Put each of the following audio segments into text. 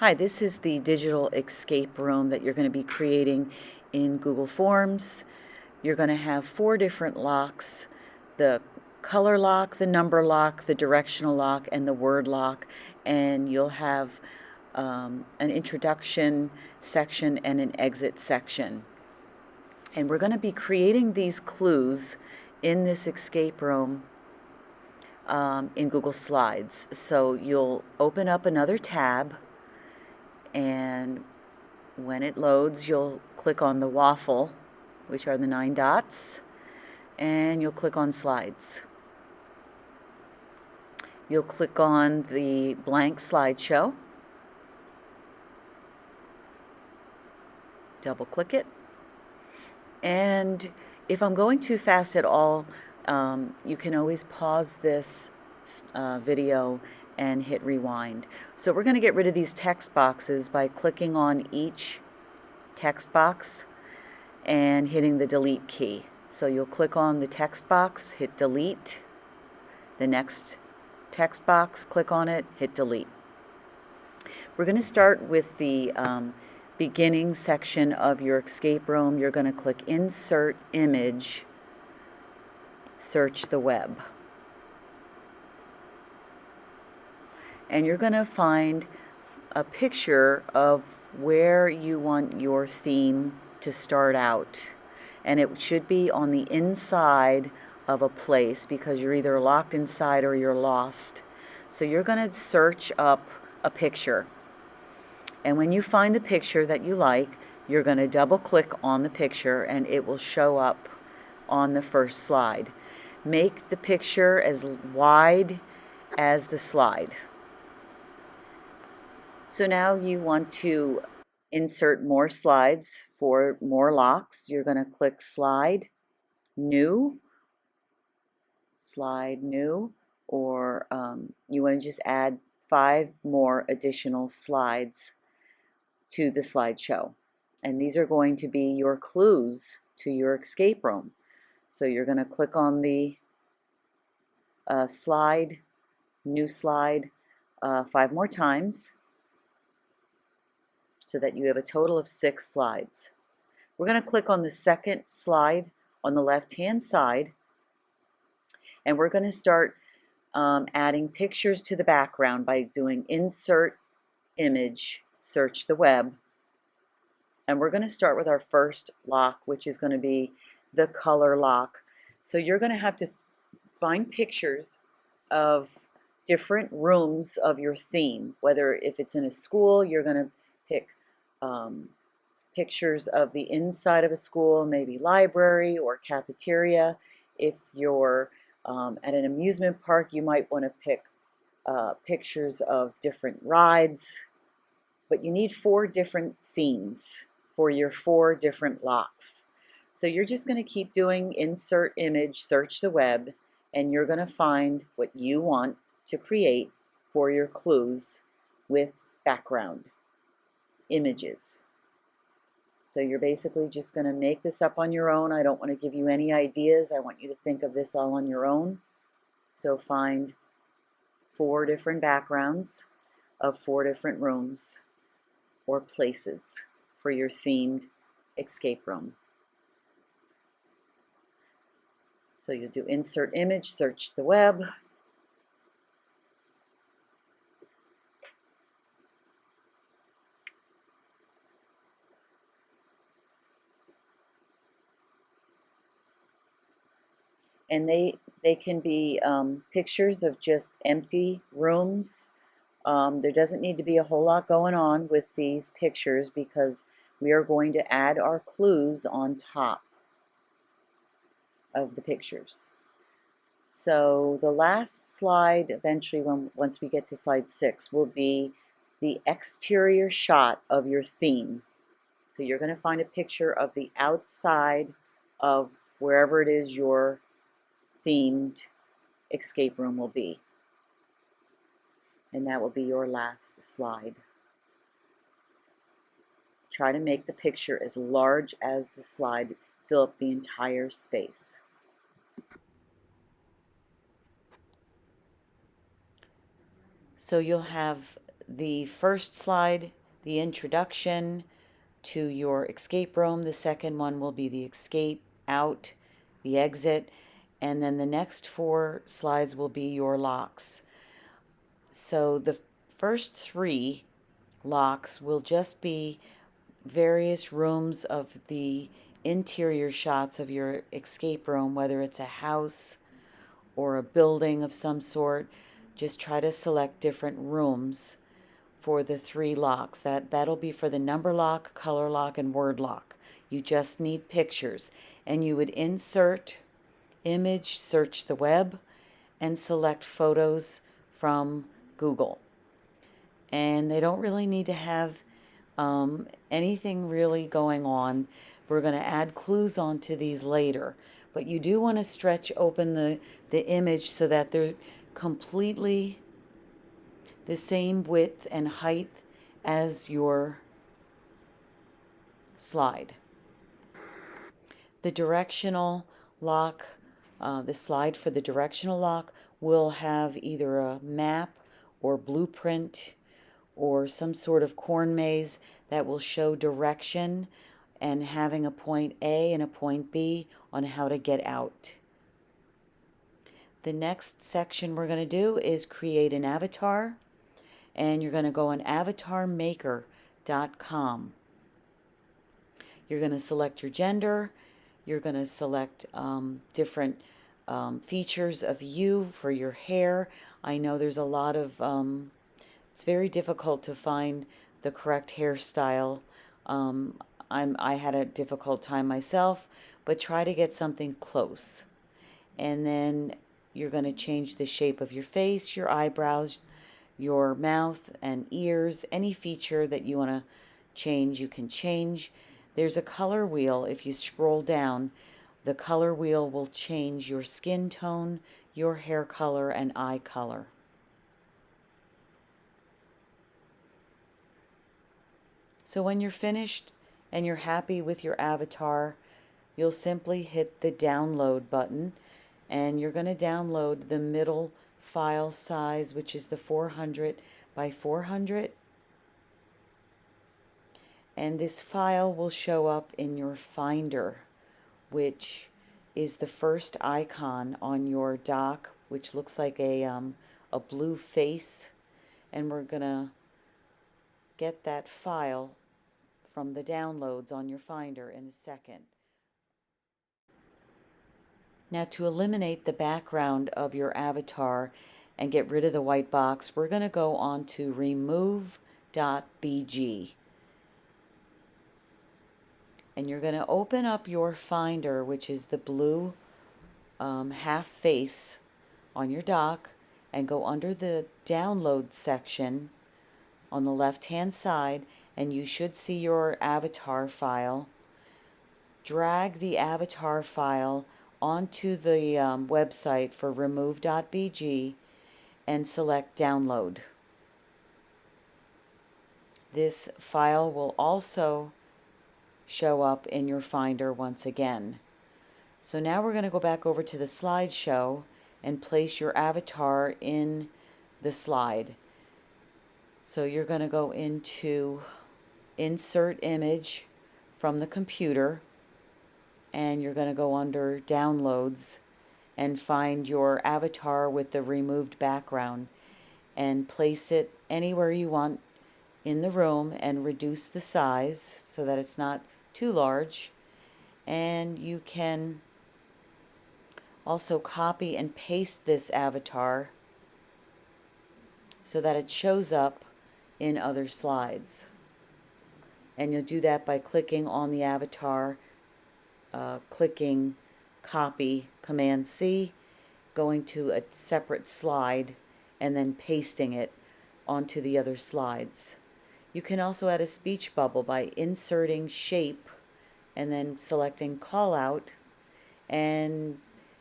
Hi, this is the digital escape room that you're going to be creating in Google Forms. You're going to have 4 different locks: the color lock, the number lock, the directional lock, and the word lock. And you'll have an introduction section and an exit section. And we're going to be creating these clues in this escape room in Google Slides. So you'll open up another tab, and when it loads, you'll click on the waffle, which are the 9 dots, and you'll click on Slides. You'll click on the blank slideshow, double click it, and if I'm going too fast at all, you can always pause this video and hit rewind. So we're going to get rid of these text boxes by clicking on each text box and hitting the delete key. So you'll click on the text box, hit delete, the next text box, click on it, hit delete. We're going to start with the beginning section of your escape room. You're going to click Insert Image, Search the Web. And you're going to find a picture of where you want your theme to start out. And it should be on the inside of a place, because you're either locked inside or you're lost. So you're going to search up a picture. And when you find the picture that you like, you're going to double click on the picture and it will show up on the first slide. Make the picture as wide as the slide. So now you want to insert more slides for more locks. You're going to click Slide, New, Slide New, or you want to just add 5 more additional slides to the slideshow. And these are going to be your clues to your escape room. So you're going to click on the Slide, New Slide 5 more times, so that you have a total of 6 slides. We're going to click on the second slide on the left-hand side, and we're going to start adding pictures to the background by doing Insert Image, Search the Web. And we're going to start with our first lock, which is going to be the color lock. So you're going to have to find pictures of different rooms of your theme. Whether if it's in a school, you're going to pick pictures of the inside of a school, maybe library or cafeteria. If you're at an amusement park, you might want to pick pictures of different rides. But you need 4 different scenes for your 4 different locks. So you're just going to keep doing Insert Image, Search the Web, and you're going to find what you want to create for your clues with background images. So you're basically just going to make this up on your own. I don't want to give you any ideas. I want you to think of this all on your own. So find 4 different backgrounds of 4 different rooms or places for your themed escape room. So you'll do Insert Image, Search the Web. And they can be pictures of just empty rooms. There doesn't need to be a whole lot going on with these pictures, because we are going to add our clues on top of the pictures. So the last slide, eventually once we get to slide 6, will be the exterior shot of your theme. So you're going to find a picture of the outside of wherever it is your themed escape room will be. And that will be your last slide. Try to make the picture as large as the slide, fill up the entire space. So you'll have the first slide, the introduction to your escape room. The second one will be the escape out, the exit, and then the next 4 slides will be your locks. So the first 3 locks will just be various rooms of the interior shots of your escape room, whether it's a house or a building of some sort. Just try to select different rooms for the 3 locks. That'll be for the number lock, color lock, and word lock. You just need pictures, and you would insert image, search the web, and select photos from Google. And they don't really need to have anything really going on. We're going to add clues onto these later, but you do want to stretch open the image so that they're completely the same width and height as your slide. The directional lock, the slide for the directional lock will have either a map or blueprint or some sort of corn maze that will show direction and having a point A and a point B on how to get out. The next section we're going to do is create an avatar, and you're going to go on avatarmaker.com. You're going to select your gender. You're going to select different features of you for your hair. I know there's a lot of, it's very difficult to find the correct hairstyle. I had a difficult time myself, but try to get something close. And then you're going to change the shape of your face, your eyebrows, your mouth and ears. Any feature that you want to change, you can change. There's a color wheel. If you scroll down, the color wheel will change your skin tone, your hair color, and eye color. So when you're finished and you're happy with your avatar, you'll simply hit the download button, and you're going to download the middle file size, which is the 400 by 400. And this file will show up in your Finder, which is the first icon on your dock, which looks like a blue face. And we're going to get that file from the downloads on your Finder in a second. Now, to eliminate the background of your avatar and get rid of the white box, we're going to go on to remove.bg. And you're going to open up your Finder, which is the blue half face on your dock, and go under the download section on the left-hand side, and you should see your avatar file. Drag the avatar file onto the website for remove.bg and select download. This file will also show up in your Finder once again. So now we're going to go back over to the slideshow and place your avatar in the slide. So you're going to go into Insert Image from the computer, and you're going to go under Downloads and find your avatar with the removed background and place it anywhere you want in the room and reduce the size so that it's not too large. And you can also copy and paste this avatar so that it shows up in other slides. And you'll do that by clicking on the avatar, clicking copy, Command C, going to a separate slide, and then pasting it onto the other slides. You can also add a speech bubble by inserting shape and then selecting call out, and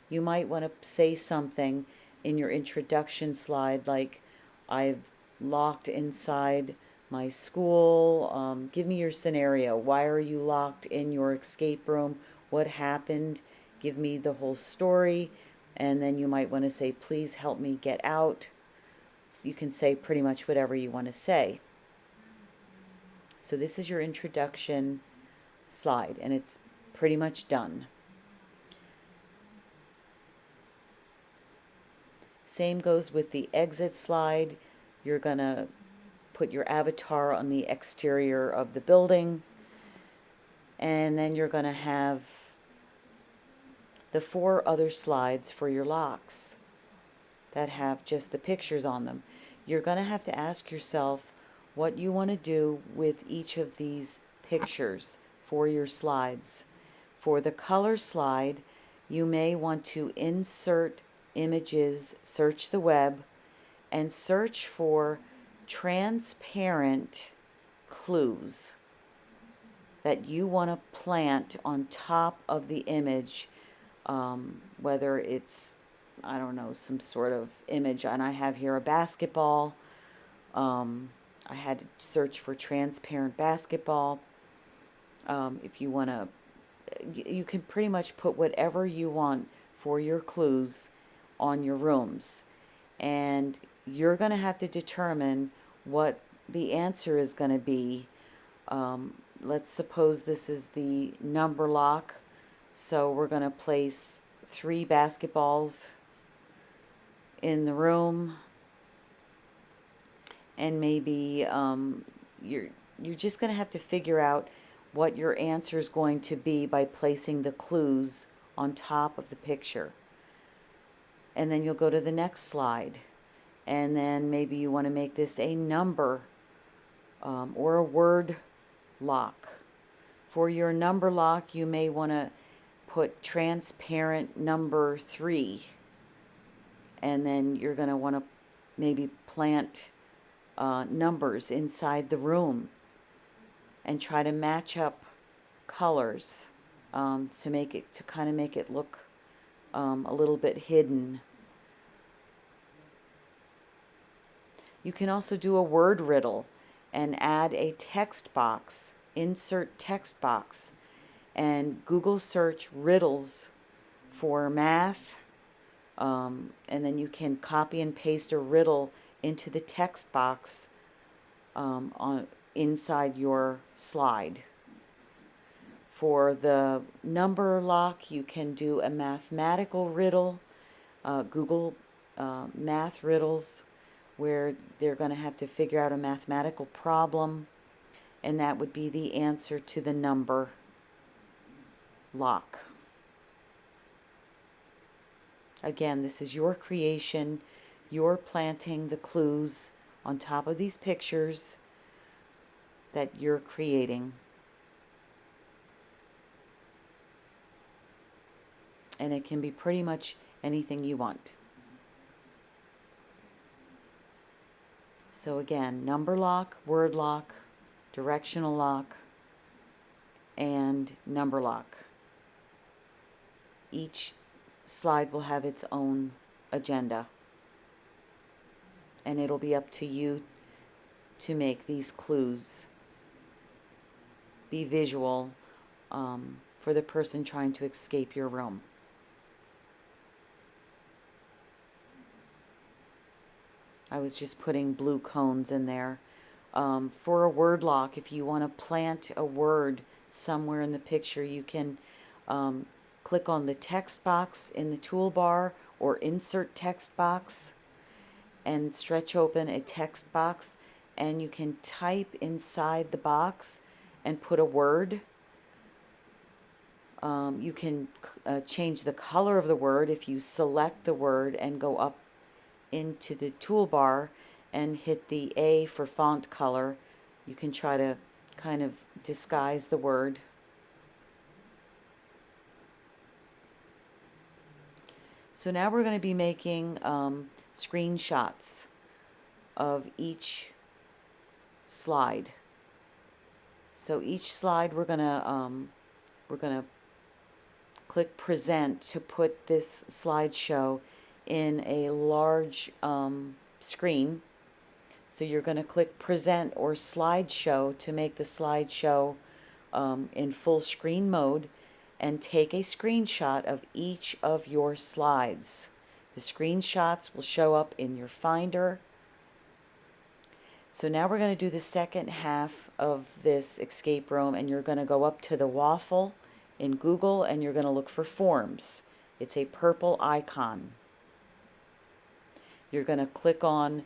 you might want to say something in your introduction slide like, I've locked inside my school. Give me your scenario. Why are you locked in your escape room? What happened? Give me the whole story. And then you might want to say, please help me get out. you can say pretty much whatever you want to say. So this is your introduction slide, and it's pretty much done. Same goes with the exit slide. You're gonna put your avatar on the exterior of the building, and then you're gonna have the 4 other slides for your locks that have just the pictures on them. You're gonna have to ask yourself what you want to do with each of these pictures for your slides. For the color slide, you may want to insert images, search the web, and search for transparent clues that you want to plant on top of the image, whether it's, I don't know, some sort of image. And I have here a basketball. I had to search for transparent basketball. If you want to, you can pretty much put whatever you want for your clues on your rooms. And you're going to have to determine what the answer is going to be. Let's suppose this is the number lock. So we're going to place 3 basketballs in the room. And maybe you're just going to have to figure out what your answer is going to be by placing the clues on top of the picture. And then you'll go to the next slide. And then maybe you want to make this a number or a word lock. For your number lock, you may want to put transparent number 3. And then you're going to want to maybe plant numbers inside the room and try to match up colors to kind of make it look a little bit hidden. You can also do a word riddle and add a text box, insert text box, and Google search riddles for math, and then you can copy and paste a riddle into the text box inside your slide. For the number lock, you can do a mathematical riddle, Google math riddles, where they're going to have to figure out a mathematical problem, and that would be the answer to the number lock. Again, this is your creation. You're planting the clues on top of these pictures that you're creating. And it can be pretty much anything you want. So again, number lock, word lock, directional lock, and number lock. Each slide will have its own agenda. And it'll be up to you to make these clues be visual for the person trying to escape your room. I was just putting blue cones in there. For a word lock, if you want to plant a word somewhere in the picture, you can click on the text box in the toolbar or insert text box and stretch open a text box, and you can type inside the box and put a word. You can change the color of the word if you select the word and go up into the toolbar and hit the A for font color. You can try to kind of disguise the word. So now we're going to be making screenshots of each slide. So each slide we're gonna click present to put this slideshow in a large screen. So you're going to click present or slideshow to make the slideshow in full screen mode, and take a screenshot of each of your slides. The screenshots will show up in your Finder So now we're going to do the second half of this escape room, and you're going to go up to the waffle in Google and you're going to look for forms. It's a purple icon. You're going to click on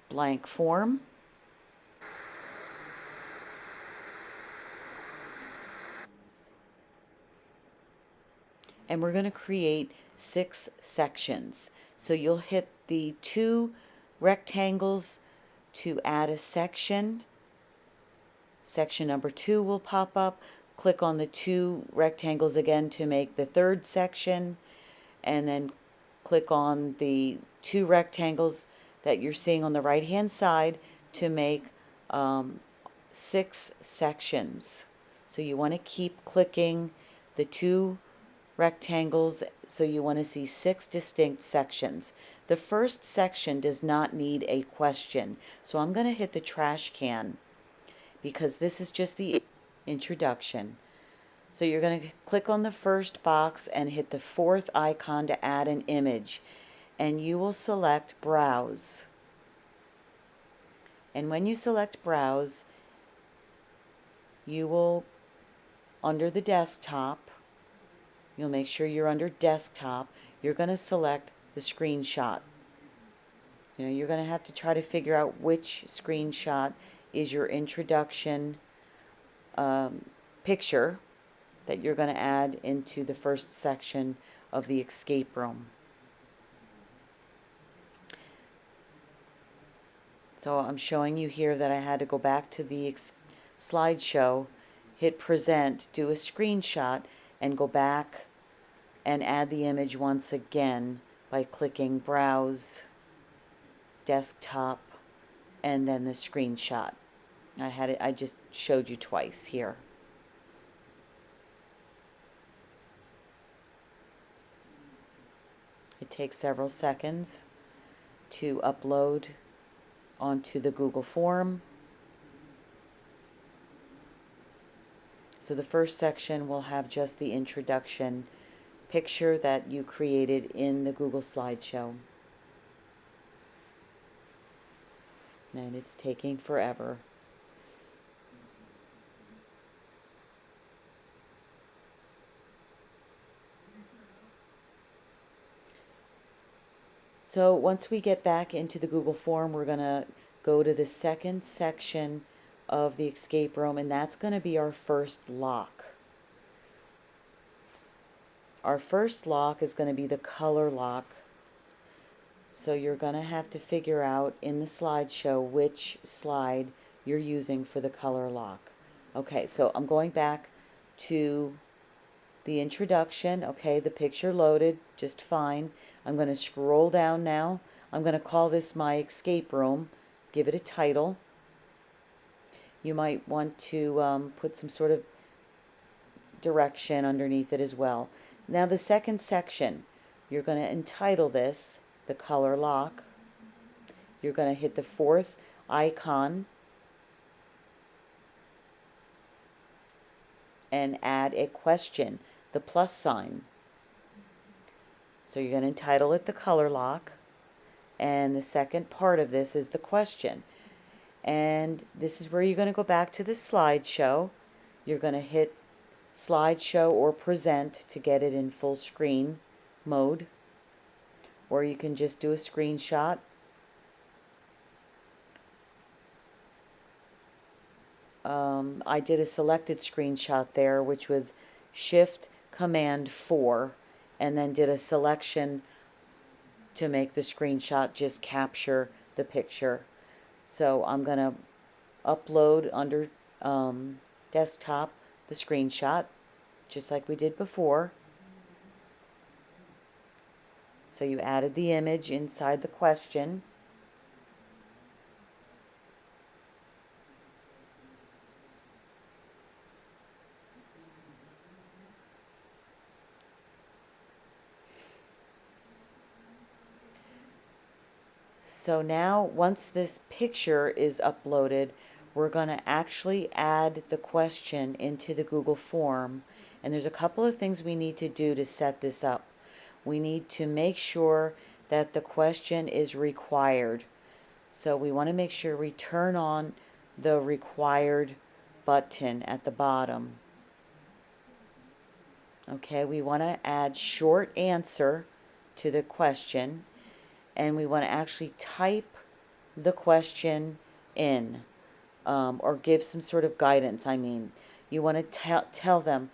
blank form. And we're going to create 6 sections. So you'll hit the 2 rectangles to add a section. Section number 2 will pop up. Click on the 2 rectangles again to make the 3rd section, and then click on the 2 rectangles that you're seeing on the right hand side to make 6 sections. So you want to keep clicking the 2 rectangles, so you want to see 6 distinct sections. The first section does not need a question, so I'm going to hit the trash can because this is just the introduction. So you're going to click on the first box and hit the 4th icon to add an image, and you will select Browse. And when you select Browse, you will, under the desktop, you'll make sure you're under desktop, you're going to select the screenshot. You know, you're going to have to try to figure out which screenshot is your introduction picture that you're going to add into the first section of the escape room. So I'm showing you here that I had to go back to the slideshow, hit present, do a screenshot, and go back and add the image once again by clicking browse, desktop, and then the screenshot. I just showed you twice here. It takes several seconds to upload onto the Google form. So the first section will have just the introduction picture that you created in the Google slideshow. And it's taking forever. So once we get back into the Google form, we're going to go to the second section of the escape room, and that's going to be our first lock. Our first lock is going to be the color lock. So you're going to have to figure out in the slideshow which slide you're using for the color lock. Okay, so I'm going back to the introduction. Okay, the picture loaded just fine. I'm going to scroll down now. I'm going to call this my escape room. Give it a title. You might want to put some sort of direction underneath it as well. Now the second section, you're going to entitle this the color lock. You're going to hit the 4th icon and add a question, the plus sign. So you're going to entitle it the color lock, and the second part of this is the question. And this is where you're going to go back to the slideshow. You're going to hit slideshow or present to get it in full screen mode, or you can just do a screenshot. I did a selected screenshot there, which was Shift Command 4, and then did a selection to make the screenshot just capture the picture. So I'm going to upload under desktop the screenshot, just like we did before. So you added the image inside the question. So now once this picture is uploaded, we're going to actually add the question into the Google form. And there's a couple of things we need to do to set this up. We need to make sure that the question is required. So we want to make sure we turn on the required button at the bottom. Okay, we want to add short answer to the question, and we want to actually type the question in, or give some sort of guidance. I mean, you want to tell them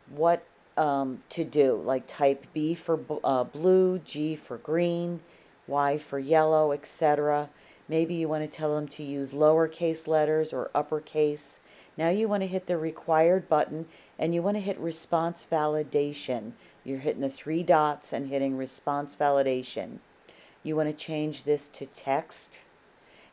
what to do, like type B for blue, G for green, Y for yellow, etc. Maybe you want to tell them to use lowercase letters or uppercase. Now you want to hit the required button, and you want to hit response validation. You're hitting the 3 dots and hitting response validation. You want to change this to text,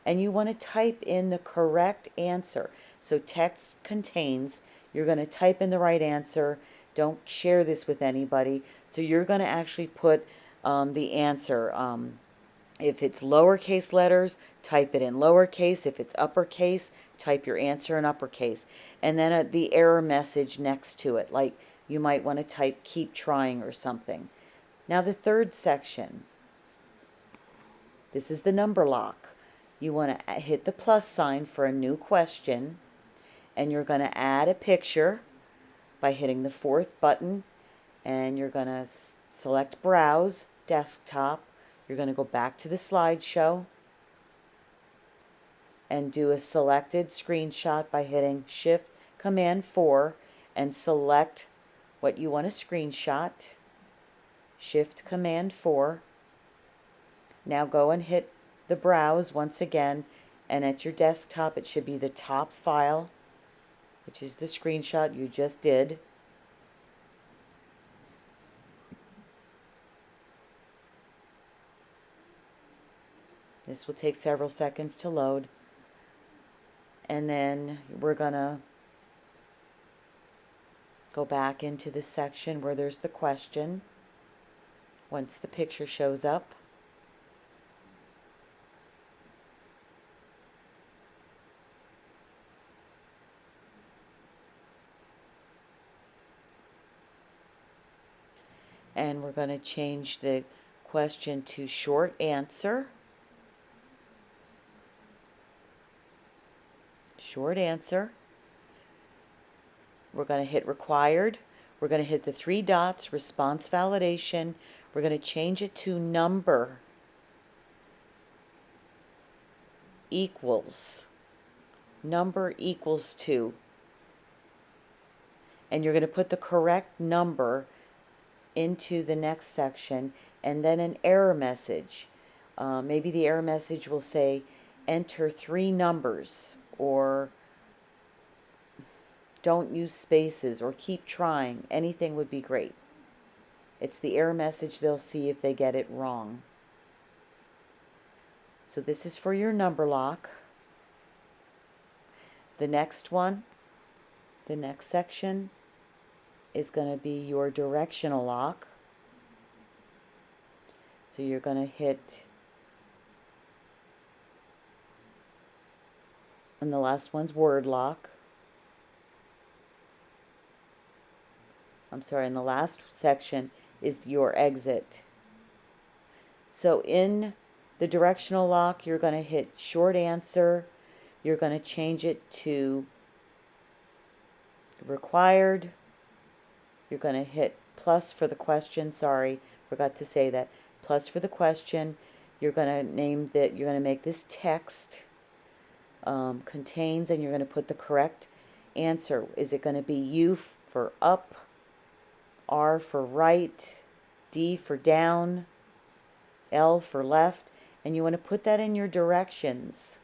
and you want to type in the correct answer. So text contains, you're going to type in the right answer. Don't share this with anybody. So you're going to actually put the answer. If it's lowercase letters, type it in lowercase. If it's uppercase, type your answer in uppercase. And then the error message next to it, like you might want to type keep trying or something. Now the third section, this is the number lock. You want to hit the plus sign for a new question, and you're going to add a picture by hitting the 4th button, and you're going to select Browse Desktop. You're going to go back to the slideshow and do a selected screenshot by hitting Shift Command 4 and select what you want to screenshot. Shift Command 4. Now go and hit the browse once again, and at your desktop it should be the top file, which is the screenshot you just did. This will take several seconds to load, and then we're gonna go back into the section where there's the question once the picture shows up. And we're going to change the question to short answer. Short answer. We're going to hit required. We're going to hit the 3 dots, response validation. We're going to change it to number equals. Number equals 2. And you're going to put the correct number into the next section, and then an error message. Maybe the error message will say enter 3 numbers, or don't use spaces, or keep trying. Anything would be great. It's the error message they'll see if they get it wrong. So this is for your number lock. The next one, the next section, is going to be your directional lock. So you're going to hit, and the last one's word lock. I'm sorry, and the last section is your exit. So in the directional lock, you're going to hit short answer. You're going to change it to required. You're going to hit plus for the question. Sorry, forgot to say that. Plus for the question. You're going to name that. You're going to make this text contains, and you're going to put the correct answer. Is it going to be U for up, R for right, D for down, L for left, and you want to put that in your directions.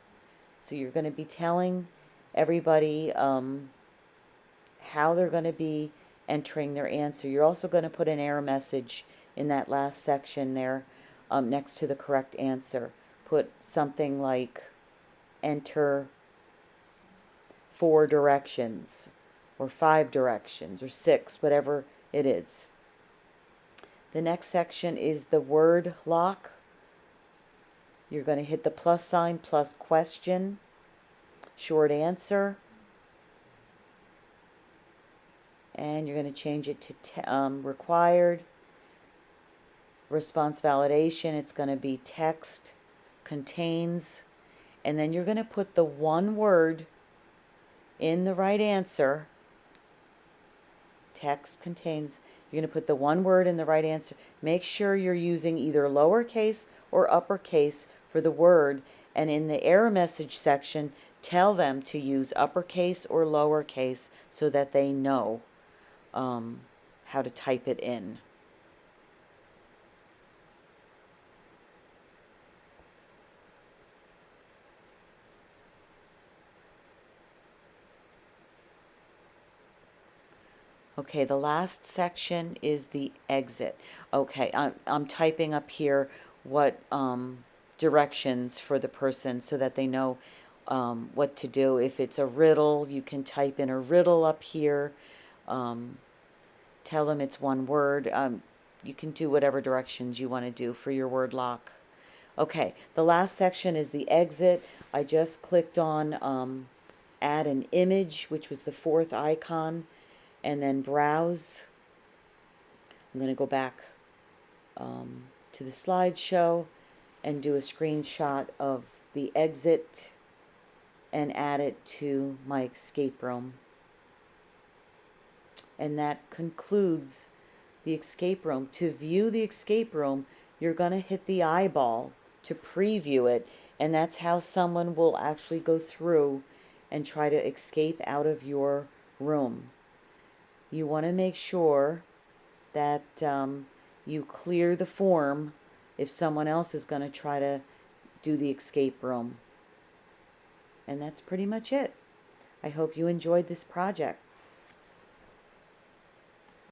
So you're going to be telling everybody how they're going to be entering their answer. You're also going to put an error message in that last section there next to the correct answer. Put something like enter 4 directions or 5 directions or 6, whatever it is. The next section is the word lock. You're going to hit the plus sign plus question, short answer, and you're going to change it to required. Response validation, it's going to be text contains, and then you're going to put the one word in the right answer. Text contains, you're going to put the one word in the right answer. Make sure you're using either lowercase or uppercase for the word, and in the error message section, tell them to use uppercase or lowercase so that they know how to type it in. Okay, the last section is the exit. Okay, I'm typing up here what directions for the person so that they know what to do. If it's a riddle, you can type in a riddle up here. Tell them it's one word. You can do whatever directions you want to do for your word lock. Okay, the last section is the exit. I just clicked on add an image, which was the fourth icon, and then browse. I'm going to go back to the slideshow and do a screenshot of the exit and add it to my escape room. And that concludes the escape room. To view the escape room, you're going to hit the eyeball to preview it, and that's how someone will actually go through and try to escape out of your room. You want to make sure that you clear the form if someone else is going to try to do the escape room. And that's pretty much it. I hope you enjoyed this project.